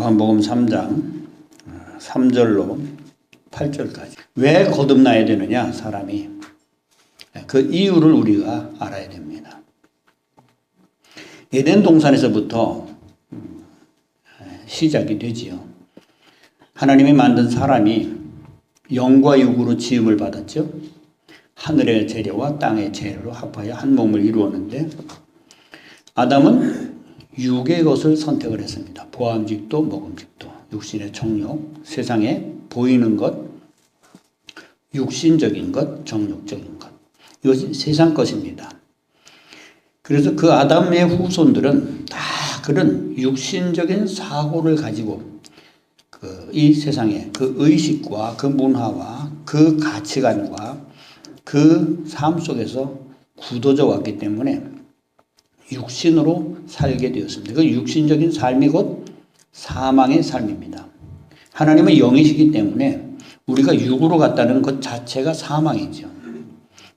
요한복음 3장 3절로 8절까지. 왜 거듭나야 되느냐, 사람이. 그 이유를 우리가 알아야 됩니다. 에덴 동산에서부터 시작이 되지요. 하나님이 만든 사람이 영과 육으로 지음을 받았죠. 하늘의 재료와 땅의 재료로 합하여 한 몸을 이루었는데 아담은 육의 것을 선택을 했습니다. 보암직도 먹음직도, 육신의 정욕, 세상에 보이는 것, 육신적인 것, 정욕적인 것. 이것이 세상 것입니다. 그래서 그 아담의 후손들은 다 그런 육신적인 사고를 가지고 이 세상에 그 의식과 그 문화와 그 가치관과 그 삶 속에서 굳어져 왔기 때문에 육신으로 살게 되었습니다. 그 육신적인 삶이 곧 사망의 삶입니다. 하나님은 영이시기 때문에 우리가 육으로 갔다는 것 자체가 사망이죠.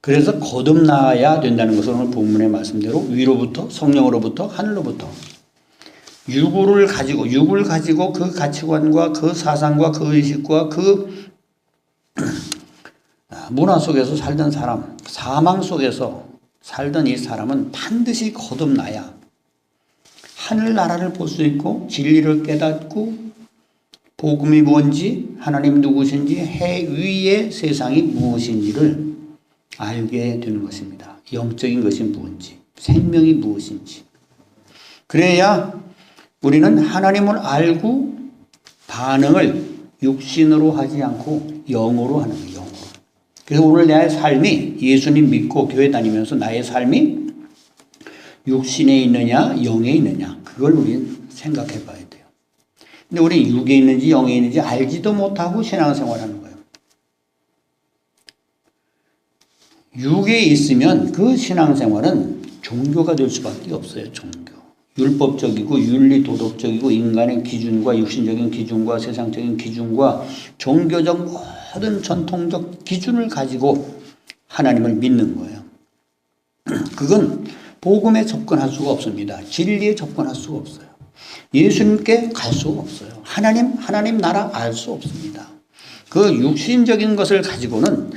그래서 거듭나야 된다는 것은 오늘 본문의 말씀대로 위로부터, 성령으로부터, 하늘로부터 육을 가지고 그 가치관과 그 사상과 그 의식과 그 문화 속에서 살던 사람, 사망 속에서 살던 이 사람은 반드시 거듭나야 하늘나라를 볼 수 있고 진리를 깨닫고 복음이 뭔지, 하나님 누구신지, 해 위의 세상이 무엇인지를 알게 되는 것입니다. 영적인 것이 무엇인지, 생명이 무엇인지. 그래야 우리는 하나님을 알고 반응을 육신으로 하지 않고 영으로 하는 거예요. 영으로. 그래서 오늘 나의 삶이 예수님 믿고 교회 다니면서 나의 삶이 육신에 있느냐 영에 있느냐 그걸 우리는 생각해 봐야 돼요. 근데 우리 육에 있는지 영에 있는지 알지도 못하고 신앙생활하는 거예요. 육에 있으면 그 신앙생활은 종교가 될 수밖에 없어요. 종교. 율법적이고 윤리도덕적이고 인간의 기준과 육신적인 기준과 세상적인 기준과 종교적 모든 전통적 기준을 가지고 하나님을 믿는 거예요. 그건 복음에 접근할 수가 없습니다. 진리에 접근할 수가 없어요. 예수님께 갈 수가 없어요. 하나님 나라 알 수 없습니다. 그 육신적인 것을 가지고는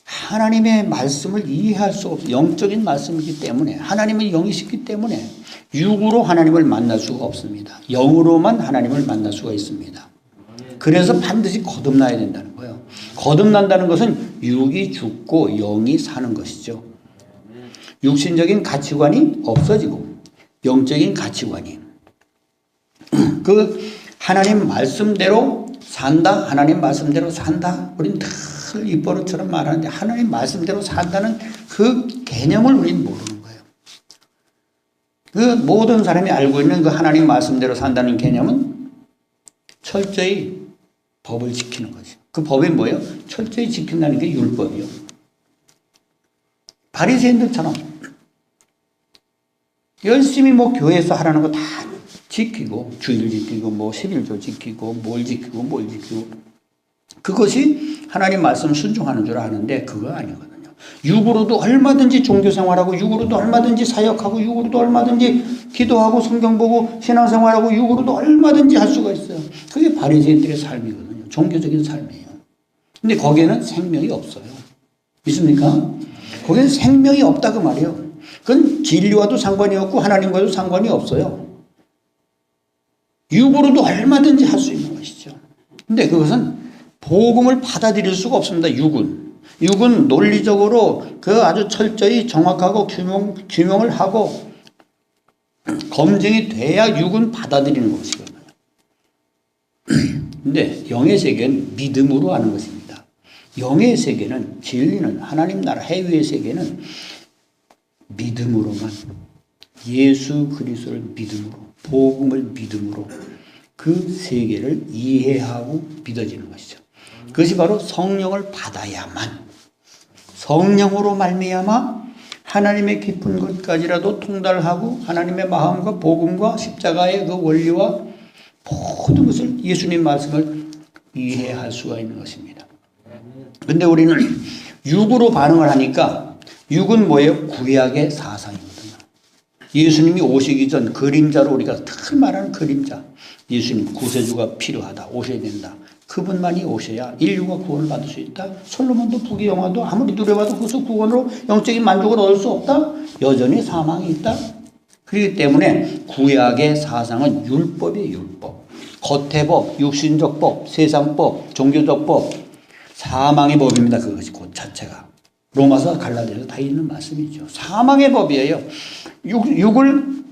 하나님의 말씀을 이해할 수 없어요. 영적인 말씀이기 때문에 하나님은 영이시기 때문에 육으로 하나님을 만날 수가 없습니다. 영으로만 하나님을 만날 수가 있습니다. 그래서 반드시 거듭나야 된다는 거예요. 거듭난다는 것은 육이 죽고 영이 사는 것이죠. 육신적인 가치관이 없어지고 영적인 가치관이 그 하나님 말씀대로 산다. 하나님 말씀대로 산다. 우리는 늘 입버릇처럼 말하는데 하나님 말씀대로 산다는 그 개념을 우리는 모르는 거예요. 그 모든 사람이 알고 있는 그 하나님 말씀대로 산다는 개념은 철저히 법을 지키는 거죠. 그 법이 뭐예요? 철저히 지킨다는 게 율법이요. 바리새인들처럼 열심히 교회에서 하라는 거 다 지키고 주일 지키고 11조 지키고 뭘 지키고 그것이 하나님 말씀 순종하는 줄 아는데 그거 아니거든요. 육으로도 얼마든지 종교생활하고 육으로도 얼마든지 사역하고 육으로도 얼마든지 기도하고 성경 보고 신앙생활하고 육으로도 얼마든지 할 수가 있어요. 그게 바리새인들의 삶이거든요. 종교적인 삶이에요. 근데 거기에는 생명이 없어요. 믿습니까? 거기에는 생명이 없다 그 말이에요. 그건 진리와도 상관이 없고 하나님과도 상관이 없어요. 육으로도 얼마든지 할 수 있는 것이죠. 근데 그것은 복음을 받아들일 수가 없습니다. 육은 논리적으로 그 아주 철저히 정확하고 규명을 하고 검증이 돼야 육은 받아들이는 것이거든요. 근데 영의 세계는 믿음으로 하는 것입니다. 영의 세계는 진리는 하나님 나라 해위의 세계는 믿음으로만 예수 그리스도를 믿음으로 복음을 믿음으로 그 세계를 이해하고 믿어지는 것이죠. 그것이 바로 성령을 받아야만 성령으로 말미암아 하나님의 깊은 것까지라도 통달하고 하나님의 마음과 복음과 십자가의 그 원리와 모든 것을 예수님 말씀을 이해할 수가 있는 것입니다. 그런데 우리는 육으로 반응을 하니까 육은 뭐예요? 구약의 사상이거든요. 예수님이 오시기 전 그림자로 우리가 늘 말하는 그림자. 예수님 구세주가 필요하다. 오셔야 된다. 그분만이 오셔야 인류가 구원을 받을 수 있다. 솔로몬도 부귀영화도 아무리 누려봐도 그것을 구원으로 영적인 만족을 얻을 수 없다. 여전히 사망이 있다. 그렇기 때문에 구약의 사상은 율법이에요. 율법. 겉의 법, 육신적 법, 세상법, 종교적 법, 사망의 법입니다. 그것이 곧 자체가. 로마서 갈라디아서 다 있는 말씀이죠. 사망의 법이에요. 육을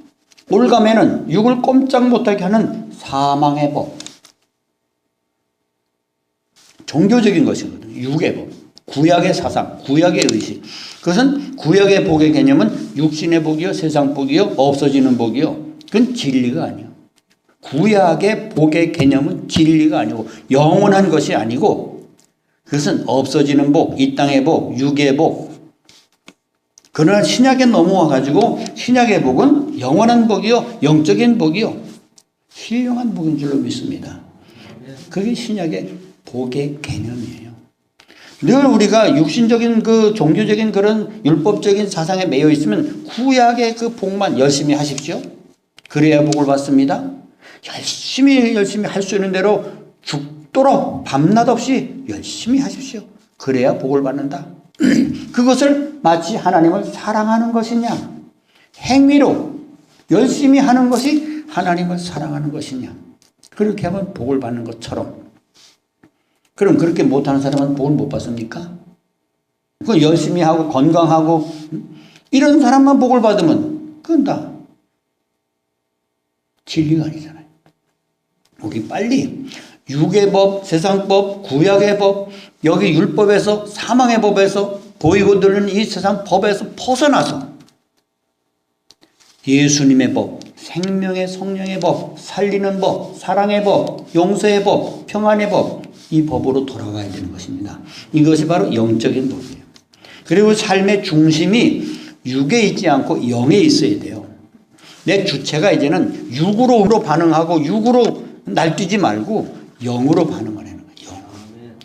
올가매는, 육을 꼼짝 못하게 하는 사망의 법. 종교적인 것이거든요. 육의 법. 구약의 사상, 구약의 의식. 그것은 구약의 복의 개념은 육신의 복이요, 세상 복이요, 없어지는 복이요. 그건 진리가 아니에요. 구약의 복의 개념은 진리가 아니고 영원한 것이 아니고 그것은 없어지는 복, 이 땅의 복, 육의 복. 그러나 신약에 넘어와 가지고 신약의 복은 영원한 복이요, 영적인 복이요, 신령한 복인 줄로 믿습니다. 그게 신약의 복의 개념이에요. 늘 우리가 육신적인 그 종교적인 그런 율법적인 사상에 매여 있으면 구약의 그 복만 열심히 하십시오. 그래야 복을 받습니다. 열심히 할 수 있는 대로 죽도록 밤낮 없이 열심히 하십시오. 그래야 복을 받는다. 그것을 마치 하나님을 사랑하는 것이냐, 행위로 열심히 하는 것이 하나님을 사랑하는 것이냐, 그렇게 하면 복을 받는 것처럼. 그럼 그렇게 못하는 사람은 복을 못 받습니까? 그 열심히 하고 건강하고 이런 사람만 복을 받으면 그건 다 진리가 아니잖아요. 우리 빨리 육의 법, 세상 법, 구약의 법, 여기 율법에서 사망의 법에서 보이고 들리는 이 세상 법에서 벗어나서 예수님의 법, 생명의 성령의 법, 살리는 법, 사랑의 법, 용서의 법, 평안의 법, 이 법으로 돌아가야 되는 것입니다. 이것이 바로 영적인 법이에요. 그리고 삶의 중심이 육에 있지 않고 영에 있어야 돼요. 내 주체가 이제는 육으로 반응하고 육으로 날뛰지 말고 영으로 반응하는 거예요.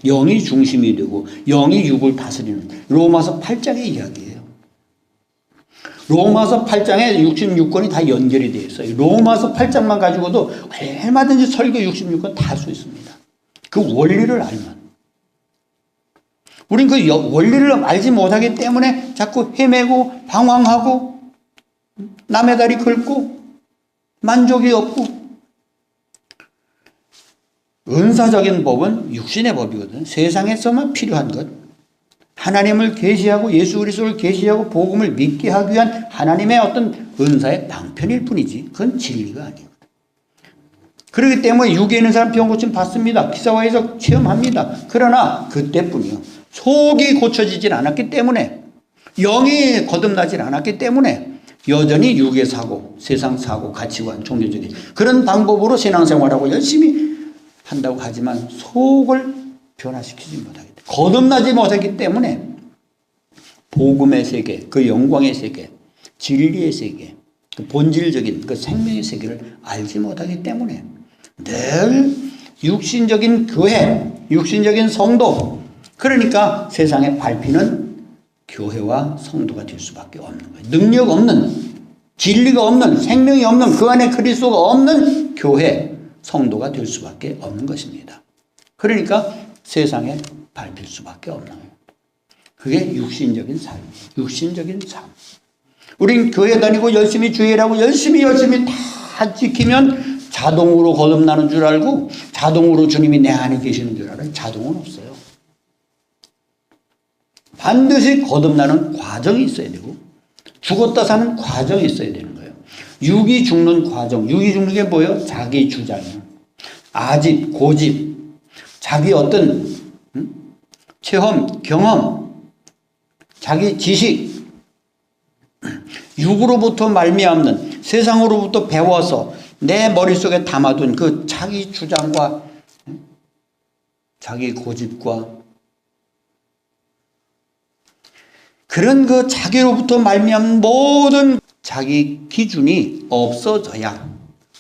영이 중심이 되고 영이 육을 다스리는, 로마서 8장의 이야기예요. 로마서 8장에 66권이 다 연결이 되어 있어요. 로마서 8장만 가지고도 얼마든지 설교 66권 다 할 수 있습니다. 그 원리를 알면. 우린 그 원리를 알지 못하기 때문에 자꾸 헤매고 방황하고 남의 다리 긁고 만족이 없고. 은사적인 법은 육신의 법이거든. 세상에서만 필요한 것. 하나님을 계시하고 예수 그리스도를 계시하고 복음을 믿게 하기 위한 하나님의 어떤 은사의 방편일 뿐이지 그건 진리가 아니거든. 그렇기 때문에 육에 있는 사람 병 고침 받습니다. 기사화에서 체험합니다. 그러나 그때뿐이요. 속이 고쳐지질 않았기 때문에, 영이 거듭나질 않았기 때문에 여전히 육의 사고, 세상 사고, 가치관, 종교적인 그런 방법으로 신앙생활하고 열심히 한다고 하지만 속을 변화시키지 못하기 때문에, 거듭나지 못하기 때문에 복음의 세계, 그 영광의 세계, 진리의 세계, 그 본질적인 그 생명의 세계를 알지 못하기 때문에 늘 육신적인 교회, 육신적인 성도, 그러니까 세상에 밟히는 교회와 성도가 될 수밖에 없는 거예요. 능력 없는, 진리가 없는, 생명이 없는, 그 안에 그리스도가 없는 교회, 성도가 될 수밖에 없는 것입니다. 그러니까 세상에 밟힐 수밖에 없는 거예요. 그게 육신적인 삶이에요. 육신적인 삶. 우린 교회 다니고 열심히 주일하고 열심히 다 지키면 자동으로 거듭나는 줄 알고 자동으로 주님이 내 안에 계시는 줄 알아요. 자동은 없어요. 반드시 거듭나는 과정이 있어야 되고 죽었다 사는 과정이 있어야 되는 거예요. 육이 죽는 과정. 육이 죽는 게 뭐예요? 자기 주장이에요. 아집, 고집, 자기 어떤 체험, 경험, 자기 지식, 육으로부터 말미암는, 세상으로부터 배워서 내 머릿속에 담아둔 그 자기 주장과 자기 고집과 그런 그 자기로부터 말미암는 모든 자기 기준이 없어져야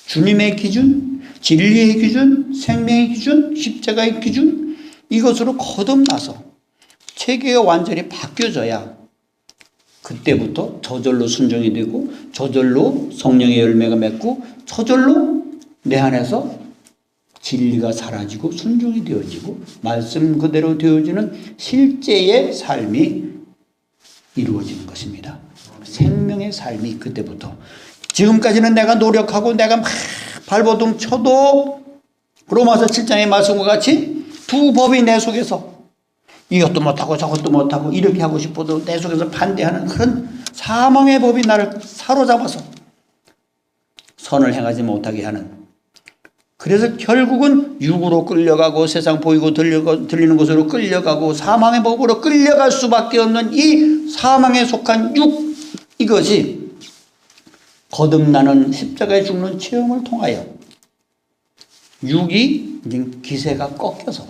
주님의 기준, 진리의 기준, 생명의 기준, 십자가의 기준, 이것으로 거듭나서 체계가 완전히 바뀌어져야 그때부터 저절로 순종이 되고 저절로 성령의 열매가 맺고 저절로 내 안에서 진리가 사라지고 순종이 되어지고 말씀 그대로 되어지는 실제의 삶이 이루어지는 것입니다. 생명의 삶이 그때부터. 지금까지는 내가 노력하고 내가 막 발버둥 쳐도 로마서 7장의 말씀과 같이 두 법이 내 속에서 이것도 못하고 저것도 못하고 이렇게 하고 싶어도 내 속에서 반대하는 그런 사망의 법이 나를 사로잡아서 선을 행하지 못하게 하는, 그래서 결국은 육으로 끌려가고 세상 보이고 들리는 것으로 끌려가고 사망의 법으로 끌려갈 수밖에 없는 이 사망에 속한 육, 이것이 거듭나는 십자가에 죽는 체험을 통하여 육이 이제 기세가 꺾여서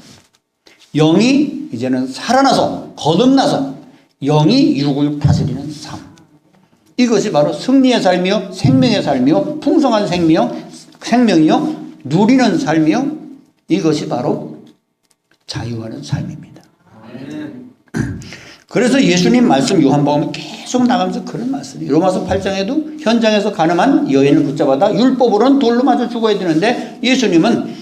영이 이제는 살아나서 거듭나서 영이 육을 다스리는 삶, 이것이 바로 승리의 삶이요 생명의 삶이요 풍성한 생명이요 누리는 삶이요, 이것이 바로 자유하는 삶입니다. 그래서 예수님 말씀 요한복음에 계속 나가면서 그런 말씀이, 로마서 8장에도 현장에서 가늠한 여인을 붙잡아다 율법으로는 돌로 맞아 죽어야 되는데 예수님은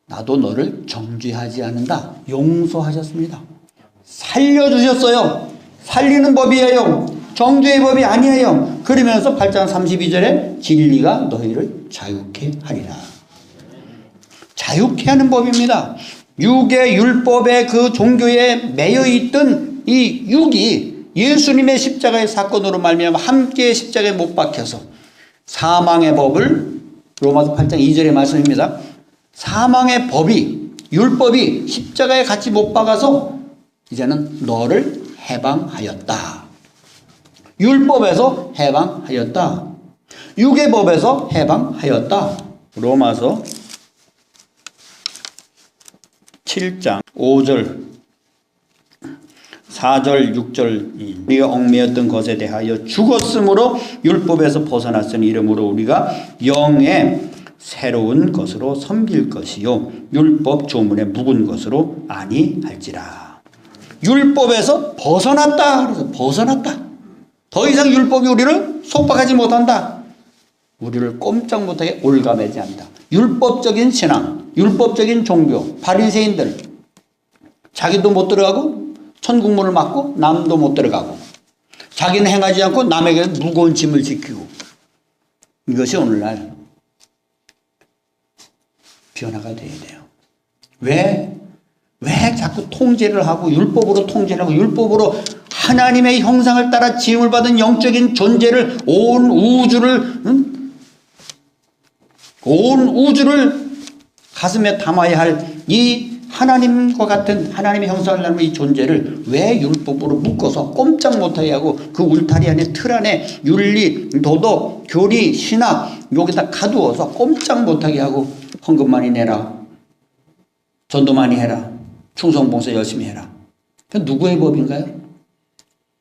나도 너를 정죄하지 않는다 용서하셨습니다. 살려주셨어요. 살리는 법이에요. 정죄의 법이 아니에요. 그러면서 8장 32절에 진리가 너희를 자유케 하리라. 자유케 하는 법입니다. 육의 율법의 그 종교에 매여 있던 이 육이 예수님의 십자가의 사건으로 말미암아 함께 십자가에 못 박혀서 사망의 법을, 로마서 8장 2절의 말씀입니다. 사망의 법이, 율법이 십자가에 같이 못 박아서 이제는 너를 해방하였다. 율법에서 해방하였다. 육의 법에서 해방하였다. 로마서 7장 5절 4절 6절 우리가 얽매였던 것에 대하여 죽었으므로 율법에서 벗어났으니 이러므로 우리가 영의 새로운 것으로 섬길 것이요 율법 조문의 묵은 것으로 아니할지라. 율법에서 벗어났다. 그래서 벗어났다. 더 이상 율법이 우리를 속박하지 못한다. 우리를 꼼짝 못하게 올가매지 않는다. 율법적인 신앙, 율법적인 종교, 바리새인들 자기도 못 들어가고 천국문을 막고 남도 못 들어가고 자기는 행하지 않고 남에게 무거운 짐을 지키고, 이것이 오늘날 변화가 돼야 돼요. 왜 자꾸 통제를 하고 율법으로 통제를 하고 율법으로 하나님의 형상을 따라 지음을 받은 영적인 존재를 온 우주를 가슴에 담아야 할 이 하나님과 같은 하나님의 형상을 닮은 이 존재를 왜 율법으로 묶어서 꼼짝 못하게 하고 그 울타리 안에 틀 안에 윤리, 도덕, 교리, 신학 여기다 가두어서 꼼짝 못하게 하고 헌금 많이 내라, 전도 많이 해라, 충성봉사 열심히 해라. 그 누구의 법인가요?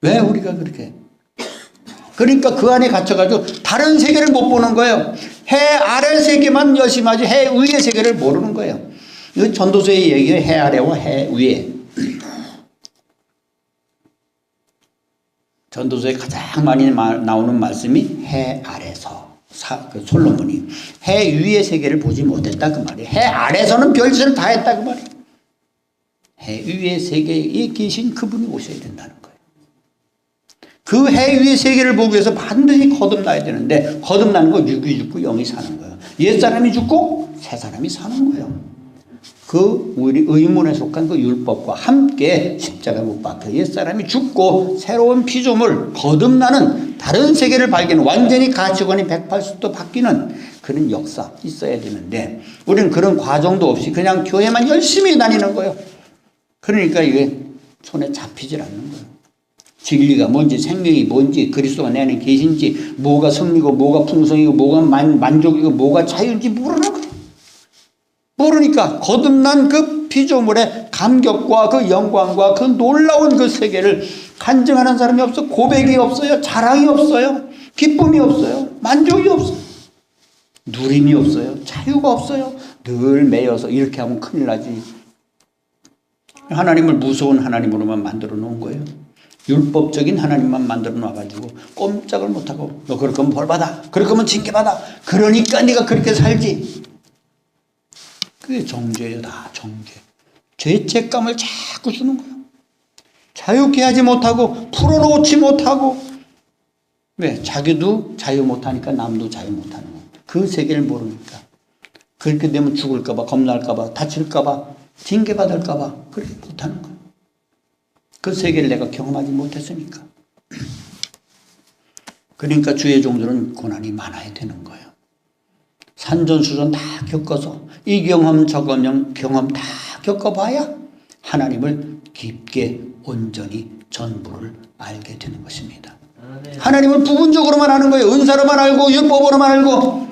왜 우리가 그렇게? 그러니까 그 안에 갇혀가지고 다른 세계를 못 보는 거예요. 해 아래 세계만 열심히 하지 해 위의 세계를 모르는 거예요. 이건 전도서의 얘기예요. 해 아래와 해 위에. 전도서에 가장 많이 나오는 말씀이 해 아래서. 솔로몬이 해 위의 세계를 보지 못했다 그 말이에요. 해 아래서는 별짓을 다 했다 그 말이에요. 해 위의 세계에 계신 그분이 오셔야 된다는 거예요. 그 해 위의 세계를 보기 위해서 반드시 거듭나야 되는데 거듭나는 거 육이 죽고 영이 사는 거예요. 옛사람이 죽고 새사람이 사는 거예요. 그 우리 의문에 속한 그 율법과 함께 십자가에 못 박혀 옛사람이 죽고 새로운 피조물 거듭나는 다른 세계를 발견, 완전히 가치관이 180도 바뀌는 그런 역사 있어야 되는데 우리는 그런 과정도 없이 그냥 교회만 열심히 다니는 거예요. 그러니까 이게 손에 잡히질 않는 거예요. 진리가 뭔지 생명이 뭔지 그리스도가 내 안에 계신지 뭐가 승리고 뭐가 풍성이고 뭐가 만족이고 뭐가 자유인지 모르는 거예요. 모르니까 거듭난 그 피조물의 감격과 그 영광과 그 놀라운 그 세계를 간증하는 사람이 없어. 고백이 없어요. 자랑이 없어요. 기쁨이 없어요. 만족이 없어요. 누림이 없어요. 자유가 없어요. 늘 매여서 이렇게 하면 큰일 나지. 하나님을 무서운 하나님으로만 만들어 놓은 거예요. 율법적인 하나님만 만들어 놔가지고 꼼짝을 못하고 너 그럴 거면 벌 받아. 그럴 거면 징계받아. 그러니까 네가 그렇게 살지. 그게 정죄예요. 다 정죄. 죄책감을 자꾸 주는 거예요. 자유케 하지 못하고 풀어놓지 못하고. 왜? 자기도 자유 못하니까 남도 자유 못하는 거예요. 그 세계를 모르니까. 그렇게 되면 죽을까 봐, 겁날까 봐, 다칠까 봐, 징계받을까 봐 그렇게 못하는 거예요. 그 세계를 내가 경험하지 못했으니까. 그러니까 주의 종들은 고난이 많아야 되는 거예요. 산전수전 다 겪어서 이 경험 저 경험 다 겪어봐야 하나님을 깊게 온전히 전부를 알게 되는 것입니다. 하나님을 부분적으로만 아는 거예요. 은사로만 알고 율법으로만 알고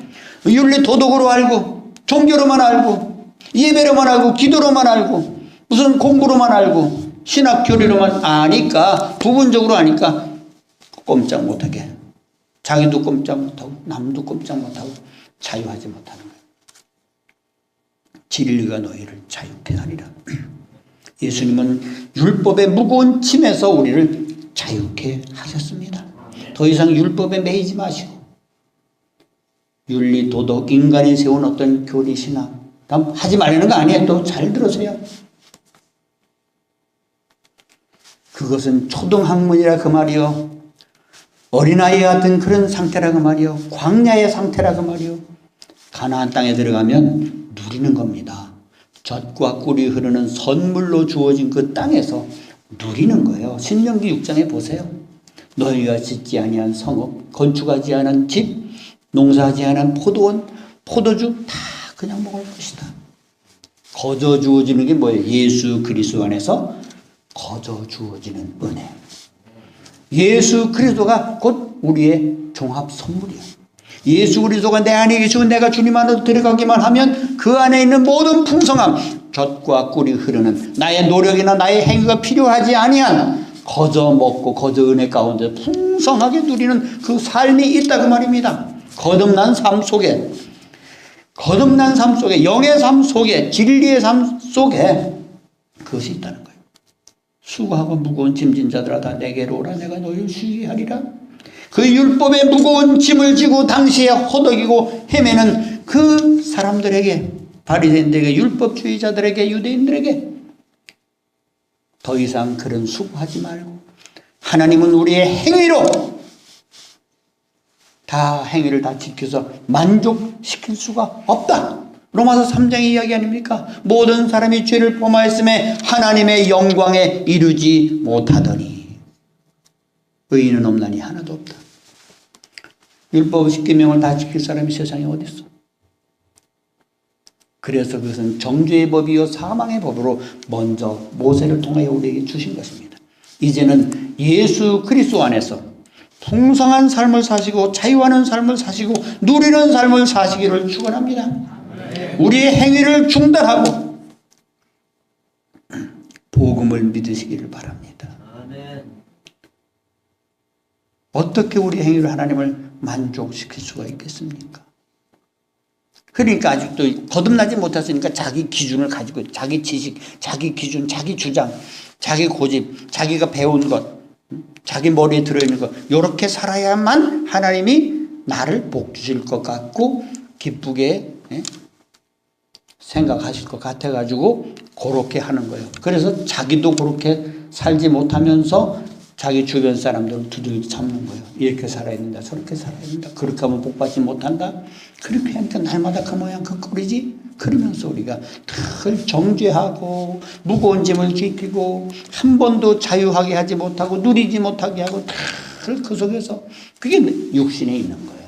윤리 도덕으로 알고 종교로만 알고 예배로만 알고 기도로만 알고 무슨 공부로만 알고 신학 교리로만 아니까 부분적으로 아니까 꼼짝 못하게 자기도 꼼짝 못하고 남도 꼼짝 못하고 자유하지 못하는 거예요. 진리가 너희를 자유케 하리라. 예수님은 율법의 무거운 짐에서 우리를 자유케 하셨습니다. 더 이상 율법에 매이지 마시고 윤리, 도덕, 인간이 세운 어떤 교리, 신학 하지 말라는 거 아니에요. 또 잘 들으세요. 그것은 초등학문이라 그 말이요. 어린아이 같은 그런 상태라 그 말이요. 광야의 상태라 그 말이요. 가나안 땅에 들어가면 누리는 겁니다. 젖과 꿀이 흐르는 선물로 주어진 그 땅에서 누리는 거예요. 신명기 6장에 보세요. 너희가 짓지 아니한 성읍, 건축하지 않은 집, 농사하지 않은 포도원, 포도주 다 그냥 먹을 것이다. 거저 주어지는 게 뭐예요? 예수 그리스도 안에서 거저 주어지는 은혜. 예수 그리스도가 곧 우리의 종합 선물이에요. 예수 그리스도가 내 안에 계시고 내가 주님 안으로 들어가기만 하면 그 안에 있는 모든 풍성함, 젖과 꿀이 흐르는 나의 노력이나 나의 행위가 필요하지 아니한 거저 먹고 거저 은혜 가운데 풍성하게 누리는 그 삶이 있다 그 말입니다. 거듭난 삶 속에 영의 삶 속에 진리의 삶 속에 그것이 있다는 거예요. 수고하고 무거운 짐진 자들아 다 내게로 오라 내가 너희를 쉬게 하리라. 그 율법의 무거운 짐을 지고 당시에 허덕이고 헤매는 그 사람들에게 바리새인들에게 율법주의자들에게 유대인들에게 더 이상 그런 수고하지 말고 하나님은 우리의 행위로 다 행위를 다 지켜서 만족시킬 수가 없다. 로마서 3장의 이야기 아닙니까? 모든 사람이 죄를 범하였음에 하나님의 영광에 이르지 못하더니 의인은 없나니 하나도 없다. 율법 10계명을 다 지킬 사람이 세상에 어디 있어? 그래서 그것은 정죄의 법이요 사망의 법으로 먼저 모세를 통하여 우리에게 주신 것입니다. 이제는 예수 그리스도 안에서 풍성한 삶을 사시고 자유하는 삶을 사시고 누리는 삶을 사시기를 축원합니다. 우리의 행위를 중단하고 복음을 믿으시기를 바랍니다. 어떻게 우리 행위로 하나님을 만족시킬 수가 있겠습니까? 그러니까 아직도 거듭나지 못했으니까 자기 기준을 가지고 자기 지식, 자기 기준, 자기 주장, 자기 고집, 자기가 배운 것, 자기 머리에 들어있는 것 이렇게 살아야만 하나님이 나를 복 주실 것 같고 기쁘게 생각하실 것 같아가지고 그렇게 하는 거예요. 그래서 자기도 그렇게 살지 못하면서 자기 주변 사람들을 두들겨 잡는 거예요. 이렇게 살아야 된다. 저렇게 살아야 된다. 그렇게 하면 복받지 못한다. 그렇게 하니까 날마다 그 모양 그 꼴이지. 그러면서 우리가 늘 정죄하고 무거운 짐을 지키고 한 번도 자유하게 하지 못하고 누리지 못하게 하고 늘 그 속에서 그게 육신에 있는 거예요.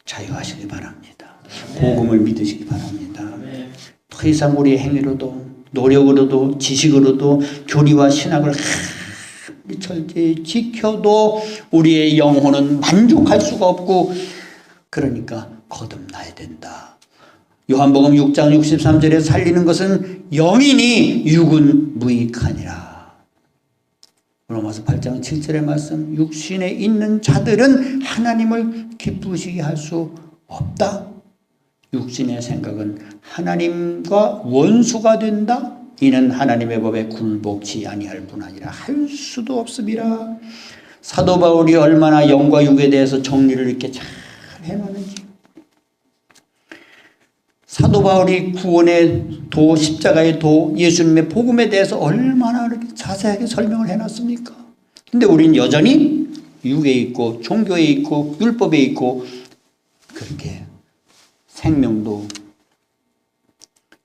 자유하시기 바랍니다. 복음을 믿으시기 바랍니다. 더 이상 우리의 행위로도 노력으로도 지식으로도 교리와 신학을 철저히 지켜도 우리의 영혼은 만족할 수가 없고 그러니까 거듭나야 된다. 요한복음 6장 63절에 살리는 것은 영이니 육은 무익하니라. 로마서 8장 7절의 말씀 육신에 있는 자들은 하나님을 기쁘시게 할 수 없다. 육신의 생각은 하나님과 원수가 된다. 이는 하나님의 법에 굴복치 아니할 뿐 아니라 할 수도 없음이라. 사도 바울이 얼마나 영과 육에 대해서 정리를 이렇게 잘 해놓는지. 사도 바울이 구원의 도, 십자가의 도, 예수님의 복음에 대해서 얼마나 그렇게 자세하게 설명을 해놨습니까? 근데 우린 여전히 육에 있고 종교에 있고 율법에 있고 그렇게 생명도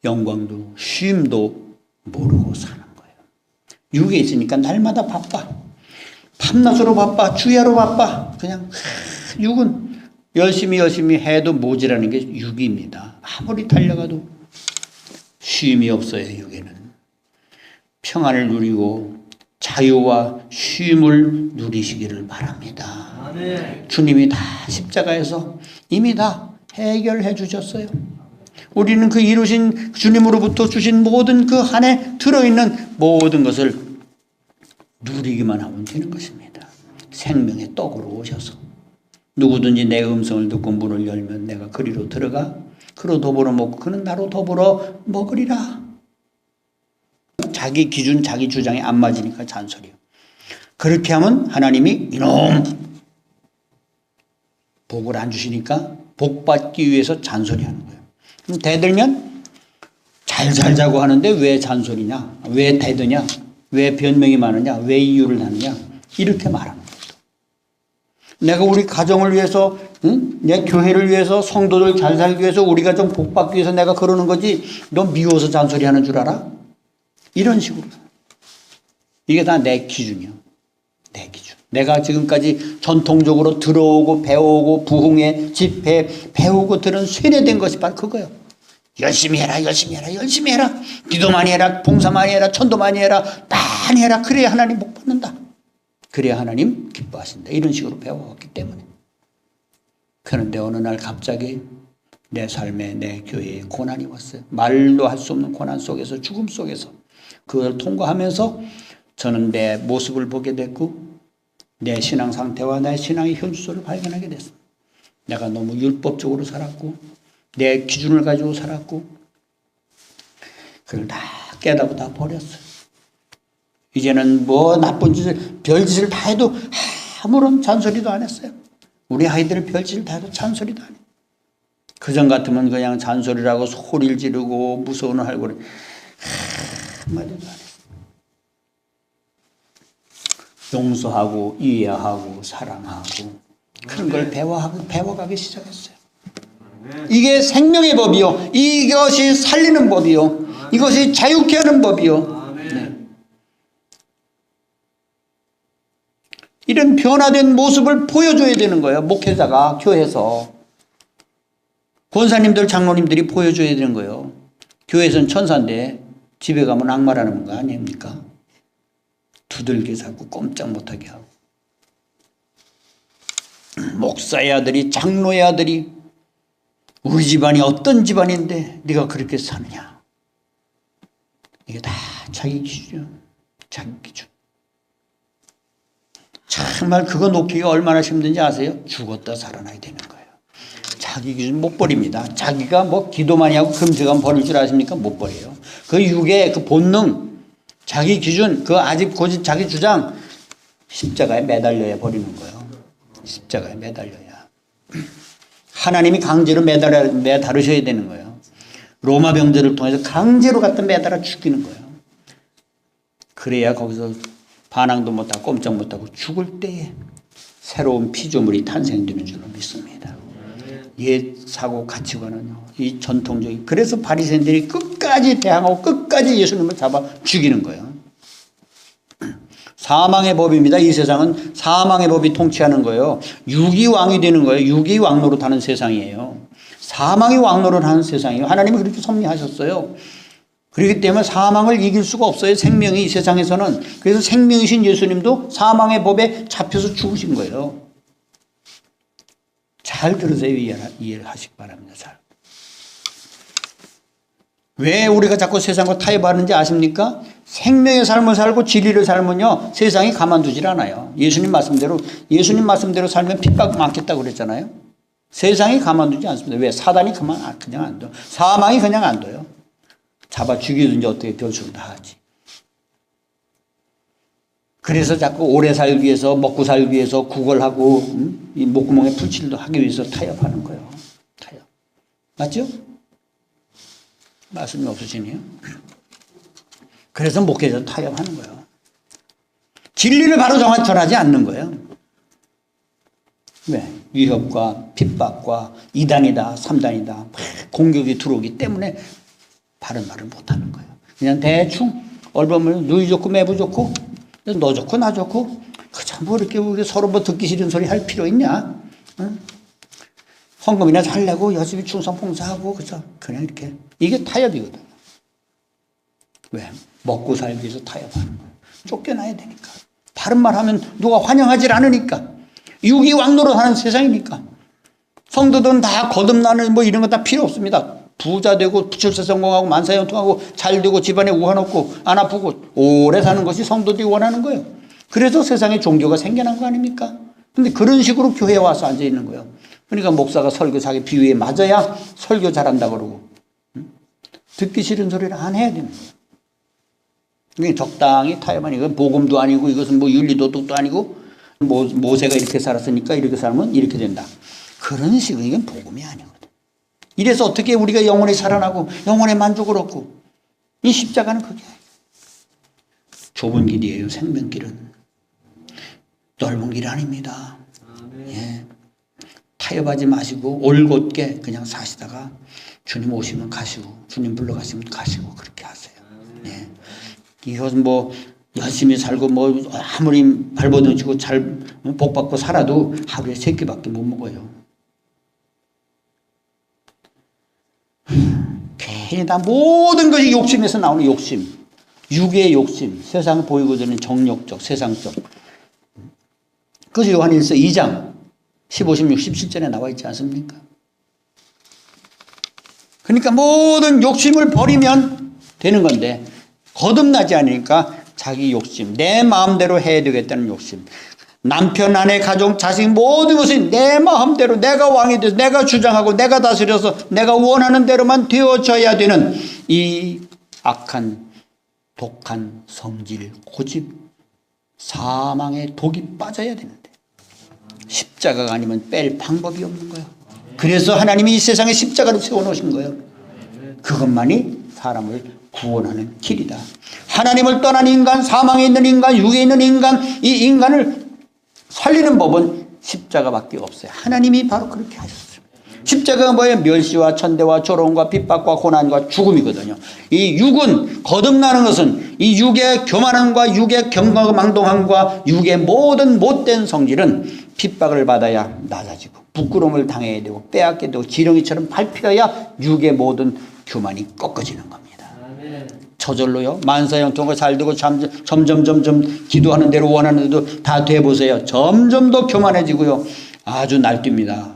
영광도 쉼도 모르고 사는 거예요. 육에 있으니까 날마다 바빠. 밤낮으로 바빠. 주야로 바빠. 그냥 육은 열심히 해도 모자라는 게 육입니다. 아무리 달려가도 쉼이 없어요. 육에는. 평안을 누리고 자유와 쉼을 누리시기를 바랍니다. 아멘. 주님이 다 십자가에서 이미 다 해결해 주셨어요. 우리는 그 이루신 주님으로부터 주신 모든 그 안에 들어있는 모든 것을 누리기만 하면 되는 것입니다. 생명의 떡으로 오셔서 누구든지 내 음성을 듣고 문을 열면 내가 그리로 들어가 그로 더불어 먹고 그는 나로 더불어 먹으리라. 자기 기준 자기 주장에 안 맞으니까 잔소리요. 그렇게 하면 하나님이 이놈 복을 안 주시니까 복 받기 위해서 잔소리하는 거예요. 그럼 대들면 잘 살자고 하는데 왜 잔소리냐, 왜 대드냐, 왜 변명이 많으냐, 왜 이유를 하느냐 이렇게 말하는 거예요. 내가 우리 가정을 위해서 내 교회를 위해서 성도들 잘 살기 위해서 우리가 좀 복 받기 위해서 내가 그러는 거지 너 미워서 잔소리하는 줄 알아? 이런 식으로. 이게 다 내 기준이요. 내 기준. 내가 지금까지 전통적으로 들어오고 배우고 부흥회 집회 배우고 들은 세뇌된 것이 바로 그거예요. 열심히 해라 열심히 해라 열심히 해라. 기도 많이 해라 봉사 많이 해라 천도 많이 해라 많이 해라. 그래야 하나님 복 받는다. 그래야 하나님 기뻐하신다. 이런 식으로 배워왔기 때문에. 그런데 어느 날 갑자기 내 삶에 내 교회에 고난이 왔어요. 말도 할 수 없는 고난 속에서 죽음 속에서 그걸 통과하면서 저는 내 모습을 보게 됐고 내 신앙 상태와 내 신앙의 현주소를 발견하게 됐습니다. 내가 너무 율법적으로 살았고 내 기준을 가지고 살았고 그걸 다 깨닫고 다 버렸어요. 이제는 뭐 나쁜 짓을 별짓을 다 해도 아무런 잔소리도 안 했어요. 우리 아이들 별짓을 다 해도 잔소리도 안 해요. 그전 같으면 그냥 잔소리라고 소리를 지르고 무서운 얼굴에 한마디도 안 했어요. 용서하고 이해하고 사랑하고 그런 걸 배워가기 시작했어요. 이게 생명의 법이요. 이것이 살리는 법이요. 이것이 자유케 하는 법이요. 네. 이런 변화된 모습을 보여줘야 되는 거예요. 목회자가 교회에서. 권사님들 장로님들이 보여줘야 되는 거예요. 교회에서는 천사인데 집에 가면 악마라는 거 아닙니까? 두들겨 잡고 꼼짝 못하게 하고. 목사의 아들이 장로의 아들이 우리 집안이 어떤 집안인데 네가 그렇게 사느냐. 이게 다 자기 기준이야. 자기 기준. 정말 그거 놓기가 얼마나 힘든지 아세요? 죽었다 살아나야 되는 거예요. 자기 기준 못 버립니다. 자기가 뭐 기도 많이 하고 금식하면 버릴 줄 아십니까? 못 버려요. 그 육의 그 본능, 자기 기준, 그 아직 고집 자기 주장 십자가에 매달려야 버리는 거예요. 십자가에 매달려야. 하나님이 강제로 매달으셔야 되는 거예요. 로마 병들을 통해서 강제로 갖다 매달아 죽이는 거예요. 그래야 거기서 반항도 못하고 꼼짝 못하고 죽을 때에 새로운 피조물이 탄생되는 줄로 믿습니다. 옛 사고 가치관은요, 이 전통적인, 그래서 바리새인들이 끝까지 대항하고 끝까지 예수님을 잡아 죽이는 거예요. 사망의 법입니다. 이 세상은 사망의 법이 통치하는 거예요. 육이 왕이 되는 거예요. 육이 왕노릇하는 세상이에요. 사망이 왕노릇 하는 세상이에요. 하나님이 그렇게 섭리하셨어요. 그렇기 때문에 사망을 이길 수가 없어요. 생명이 이 세상에서는. 그래서 생명이신 예수님도 사망의 법에 잡혀서 죽으신 거예요. 잘 들으세요. 이해를 하시기 바랍니다. 잘. 왜 우리가 자꾸 세상과 타협하는지 아십니까? 생명의 삶을 살고 진리를 살면요, 세상이 가만두질 않아요. 예수님 말씀대로 살면 핍박 많겠다고 그랬잖아요. 세상이 가만두지 않습니다. 왜? 사단이 그냥 안 둬요. 사망이 그냥 안 둬요. 잡아 죽이든지 어떻게 별수로 다 하지. 그래서 자꾸 오래 살기 위해서, 먹고 살기 위해서 구걸하고, 이 목구멍에 풀칠도 하기 위해서 타협하는 거예요. 타협. 맞죠? 말씀이 없으시네요. 그래서 목회자 타협하는 거예요. 진리를 바로 전하지 않는 거예요. 왜? 위협과 핍박과 2단이다 3단이다 공격이 들어오기 때문에 바른 말을 못하는 거예요. 그냥 대충 얼버무려 누이 좋고 매부 좋고 너 좋고 나 좋고 그저 뭐 이렇게 우리 서로 뭐 듣기 싫은 소리 할 필요 있냐? 응? 헌금이나 잘 내고 열심히 충성 봉사하고 그죠? 그냥 이렇게 이게 타협이거든. 왜? 먹고 살기 위해서 타협하는 거예요. 쫓겨나야 되니까. 바른 말 하면 누가 환영하지 않으니까. 육이 왕노릇 하는 세상이니까. 성도들은 다 거듭나는 뭐 이런 거 다 필요 없습니다. 부자 되고 부철세 성공하고 만사형통하고 잘 되고 집안에 우환 없고 안 아프고 오래 사는 것이 성도들이 원하는 거예요. 그래서 세상에 종교가 생겨난 거 아닙니까? 근데 그런 식으로 교회에 와서 앉아 있는 거예요. 그러니까 목사가 설교 자기 비유에 맞아야 설교 잘한다 그러고 듣기 싫은 소리를 안 해야 되는 거예요. 그러니까 적당히 타협하니 이건 복음도 아니고 이것은 뭐 윤리도덕도 아니고 모세가 이렇게 살았으니까 이렇게 살면 이렇게 된다. 그런 식은 이건 복음이 아니거든. 이래서 어떻게 우리가 영원히 살아나고 영원의 만족을 얻고 이 십자가는 그게 좁은 길이에요. 생명길은 넓은 길 아닙니다. 예. 타협하지 마시고 올곧게 그냥 사시다가 주님 오시면 가시고 주님 불러가시면 가시고 그렇게 하세요. 예. 이것은 뭐 열심히 살고 뭐 아무리 발버둥치고 잘 복받고 살아도 하루에 3끼밖에 못 먹어요. 괜히 다 모든 것이 욕심에서 나오는 욕심, 육의 욕심, 세상 보이고 드는 정욕적, 세상적. 그것이 요한일서 2장 15, 16, 17절에 나와 있지 않습니까? 그러니까 모든 욕심을 버리면 되는 건데 거듭나지 않으니까 자기 욕심, 내 마음대로 해야 되겠다는 욕심. 남편, 아내, 가족, 자식 모든 것이 내 마음대로 내가 왕이 돼서 내가 주장하고 내가 다스려서 내가 원하는 대로만 되어져야 되는 이 악한 독한 성질, 고집, 사망의 독이 빠져야 되는데 십자가가 아니면 뺄 방법이 없는 거예요. 그래서 하나님이 이 세상에 십자가를 세워놓으신 거예요. 그것만이 사람을 구원하는 길이다. 하나님을 떠난 인간, 사망에 있는 인간, 육에 있는 인간, 이 인간을 살리는 법은 십자가밖에 없어요. 하나님이 바로 그렇게 하셨어요. 십자가가 뭐예요? 멸시와 천대와 조롱과 핍박과 고난과 죽음이거든요. 이 육은 거듭나는 것은 이 육의 교만함과 육의 경망동함과 육의 모든 못된 성질은 핍박을 받아야 낮아지고 부끄러움을 당해야 되고 빼앗게 되고 지렁이처럼 밟혀야 육의 모든 교만이 꺾어지는 겁니다. 저절로요. 만사형통과 잘 되고 점점 기도하는 대로 원하는 대로 다 돼보세요. 점점 더 교만해지고요. 아주 날뜁니다.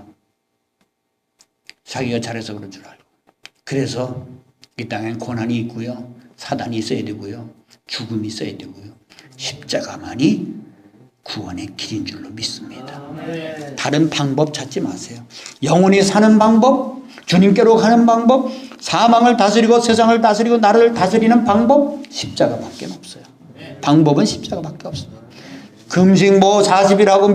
자기가 잘해서 그런 줄 알고. 그래서 이 땅엔 고난이 있고요. 사단이 있어야 되고요. 죽음이 있어야 되고요. 십자가만이 구원의 길인 줄로 믿습니다. 다른 방법 찾지 마세요. 영원히 사는 방법, 주님께로 가는 방법, 사망을 다스리고 세상을 다스리고 나를 다스리는 방법 십자가밖에 없어요. 방법은 십자가밖에 없어요. 금식 뭐 40일하고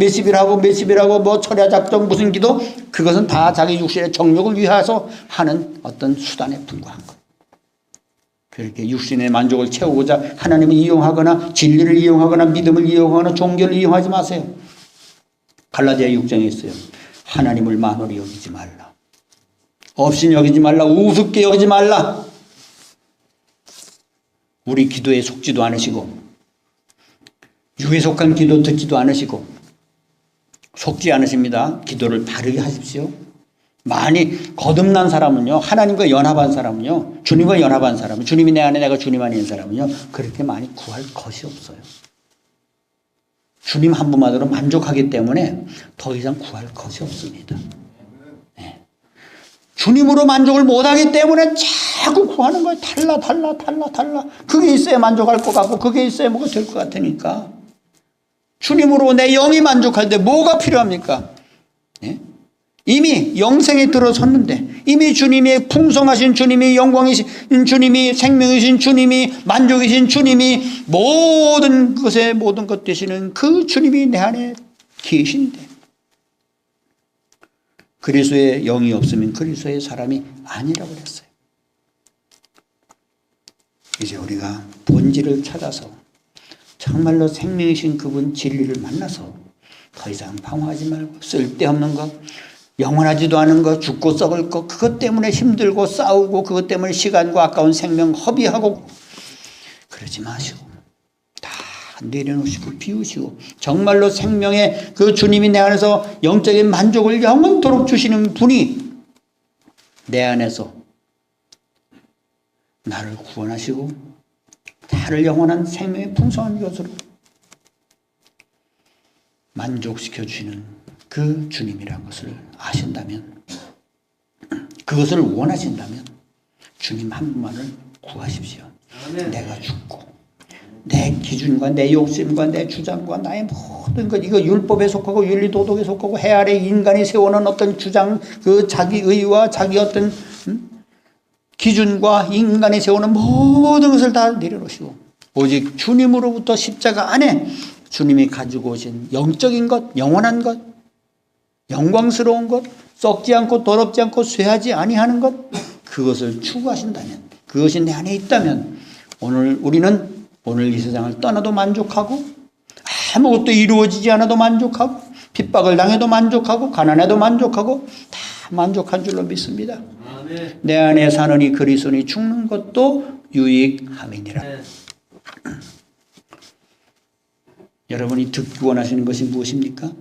몇십일하고 뭐 철야작정 무슨 기도 그것은 다 자기 육신의 정욕을 위해서 하는 어떤 수단에 불과한 거예요. 그렇게 육신의 만족을 채우고자 하나님을 이용하거나 진리를 이용하거나 믿음을 이용하거나 종교를 이용하지 마세요. 갈라디아 6장에 있어요. 하나님을 만홀히 여기지 말라. 없인 여기지 말라. 우습게 여기지 말라. 우리 기도에 속지도 않으시고 육에 속한 기도 듣지도 않으시고 속지 않으십니다. 기도를 바르게 하십시오. 많이 거듭난 사람은요. 하나님과 연합한 사람은요. 주님과 연합한 사람은 주님이 내 안에 내가 주님 안에 있는 사람은요. 그렇게 많이 구할 것이 없어요. 주님 한 분만으로 만족하기 때문에 더 이상 구할 것이 없습니다. 네. 주님으로 만족을 못하기 때문에 자꾸 구하는 거예요. 달라. 그게 있어야 만족할 것 같고 그게 있어야 뭐가 될 것 같으니까. 주님으로 내 영이 만족할 때 뭐가 필요합니까? 네? 이미 영생에 들어섰는데 이미 주님이 풍성하신 주님이 영광이신 주님이 생명이신 주님이 만족이신 주님이 모든 것의 모든 것 되시는 그 주님이 내 안에 계신데 그리스도의 영이 없으면 그리스도의 사람이 아니라고 그랬어요. 이제 우리가 본질을 찾아서 정말로 생명이신 그분 진리를 만나서 더 이상 방황하지 말고 쓸데없는 것, 영원하지도 않은 것, 죽고 썩을 것, 그것 때문에 힘들고 싸우고 그것 때문에 시간과 아까운 생명 허비하고 그러지 마시고 다 내려놓으시고 비우시고 정말로 생명의 그 주님이 내 안에서 영적인 만족을 영원토록 주시는 분이 내 안에서 나를 구원하시고 나를 영원한 생명의 풍성한 것으로 만족시켜 주시는 그 주님이라는 것을 아신다면, 그것을 원하신다면 주님 한 분만을 구하십시오. 내가 죽고 내 기준과 내 욕심과 내 주장과 나의 모든 것, 이거 율법에 속하고 윤리도덕에 속하고 해 아래 인간이 세우는 어떤 주장, 그 자기 의와 자기 어떤 기준과 인간이 세우는 모든 것을 다 내려놓으시고 오직 주님으로부터 십자가 안에 주님이 가지고 오신 영적인 것, 영원한 것, 영광스러운 것, 썩지 않고 더럽지 않고 쇠하지 아니하는 것, 그것을 추구하신다면, 그것이 내 안에 있다면 우리는 오늘 이 세상을 떠나도 만족하고 아무것도 이루어지지 않아도 만족하고 핍박을 당해도 만족하고 가난해도 만족하고 다 만족한 줄로 믿습니다. 아멘. 내 안에 사는 이 그리스도니 죽는 것도 유익함이니라. 여러분이 듣기 원하시는 것이 무엇입니까?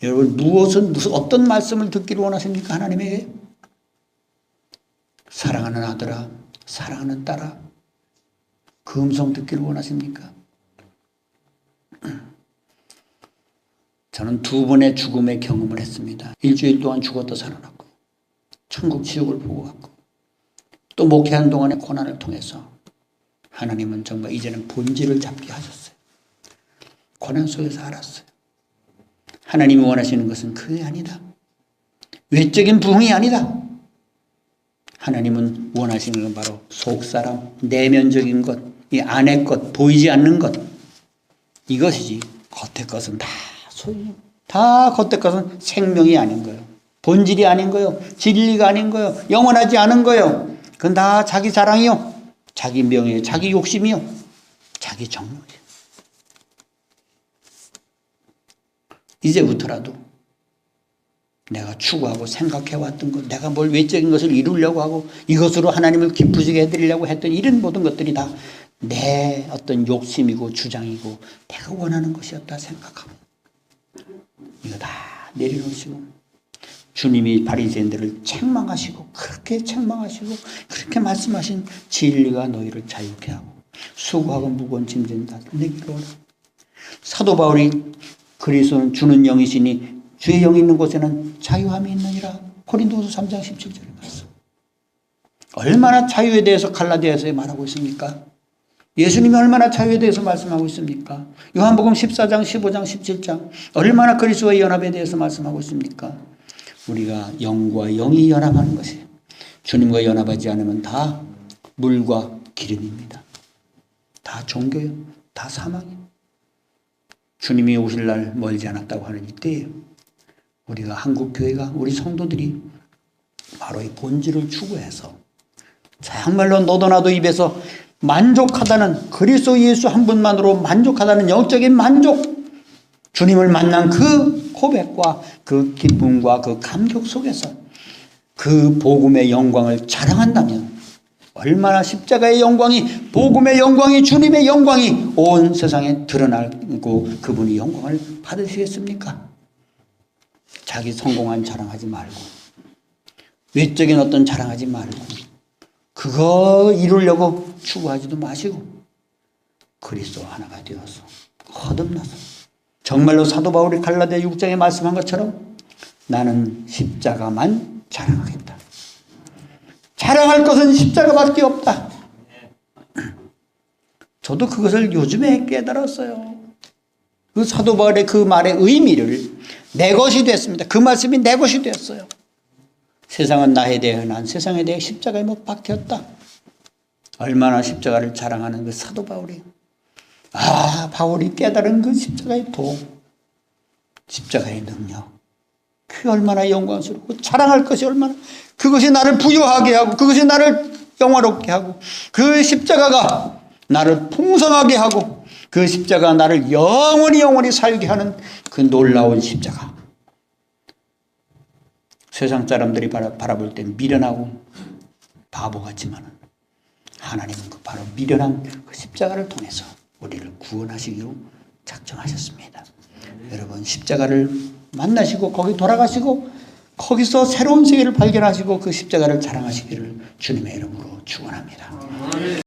여러분 무슨 어떤 말씀을 듣기를 원하십니까? 하나님에게 사랑하는 아들아, 사랑하는 딸아, 그 음성 듣기를 원하십니까? 저는 2번의 죽음의 경험을 했습니다. 일주일 동안 죽었다 살아났고 천국 지옥을 보고 갔고 또 목회하는 동안의 고난을 통해서 하나님은 정말 이제는 본질을 잡게 하셨어요. 고난 속에서 알았어요. 하나님이 원하시는 것은 그게 아니다. 외적인 부흥이 아니다. 하나님은 원하시는 건 바로 속사람, 내면적인 것, 이 안의 것, 보이지 않는 것, 이것이지 겉의 것은 다 소유, 다 겉의 것은 생명이 아닌 거예요. 본질이 아닌 거예요. 진리가 아닌 거예요. 영원하지 않은 거예요. 그건 다 자기 자랑이요, 자기 명예요, 자기 욕심이요, 자기 정욕이요. 이제부터라도 내가 추구하고 생각해왔던 것, 내가 뭘 외적인 것을 이루려고 하고 이것으로 하나님을 기쁘시게 해드리려고 했던 이런 모든 것들이 다 내 어떤 욕심이고 주장이고 내가 원하는 것이었다 생각하고 이거 다 내려놓으시고 주님이 바리새인들을 책망하시고 그렇게 책망하시고 그렇게 말씀하신 진리가 너희를 자유케 하고 수고하고 무거운 짐진 다 내기로 오라. 사도 바울이 그리스도는 주는 영이시니 주의 영이 있는 곳에는 자유함이 있느니라. 고린도후서 3장 17절에 말씀. 얼마나 자유에 대해서 갈라디아서에 말하고 있습니까? 예수님이 얼마나 자유에 대해서 말씀하고 있습니까? 요한복음 14장, 15장, 17장 얼마나 그리스도의 연합에 대해서 말씀하고 있습니까? 우리가 영과 영이 연합하는 것이 주님과 연합하지 않으면 다 물과 기름입니다. 다 종교예요. 다 사망이에요. 주님이 오실 날 멀지 않았다고 하는 이때에 우리가 한국교회가 우리 성도들이 바로 이 본질을 추구해서 정말로 너도 나도 입에서 만족하다는 그리스도 예수 한 분만으로 만족하다는 영적인 만족, 주님을 만난 그 고백과 그 기쁨과 그 감격 속에서 그 복음의 영광을 자랑한다면 얼마나 십자가의 영광이, 복음의 영광이, 주님의 영광이 온 세상에 드러나고 그분이 영광을 받으시겠습니까? 자기 성공한 자랑하지 말고 외적인 어떤 자랑하지 말고 그거 이루려고 추구하지도 마시고 그리스도 하나가 되어서 거듭나서 정말로 사도 바울이 갈라디아 6장에 말씀한 것처럼 나는 십자가만 자랑하겠다. 자랑할 것은 십자가밖에 없다. 저도 그것을 요즘에 깨달았어요. 그 사도 바울의 그 말의 의미를 내 것이 됐습니다. 그 말씀이 내 것이 되었어요. 세상은 나에 대해 난 세상에 대해 십자가에 못 박혔다. 얼마나 십자가를 자랑하는 그 사도 바울이 바울이 깨달은 그 십자가의 도, 십자가의 능력, 그게 얼마나 영광스럽고 자랑할 것이 얼마나 그것이 나를 부여하게 하고 그것이 나를 영화롭게 하고 그 십자가가 나를 풍성하게 하고 그 십자가가 나를 영원히 살게 하는 그 놀라운 십자가. 세상 사람들이 바라볼 때 미련하고 바보 같지만 하나님은 그 바로 미련한 그 십자가를 통해서 우리를 구원하시기로 작정하셨습니다. 여러분 십자가를 만나시고 거기 돌아가시고 거기서 새로운 세계를 발견하시고 그 십자가를 자랑하시기를 주님의 이름으로 축원합니다.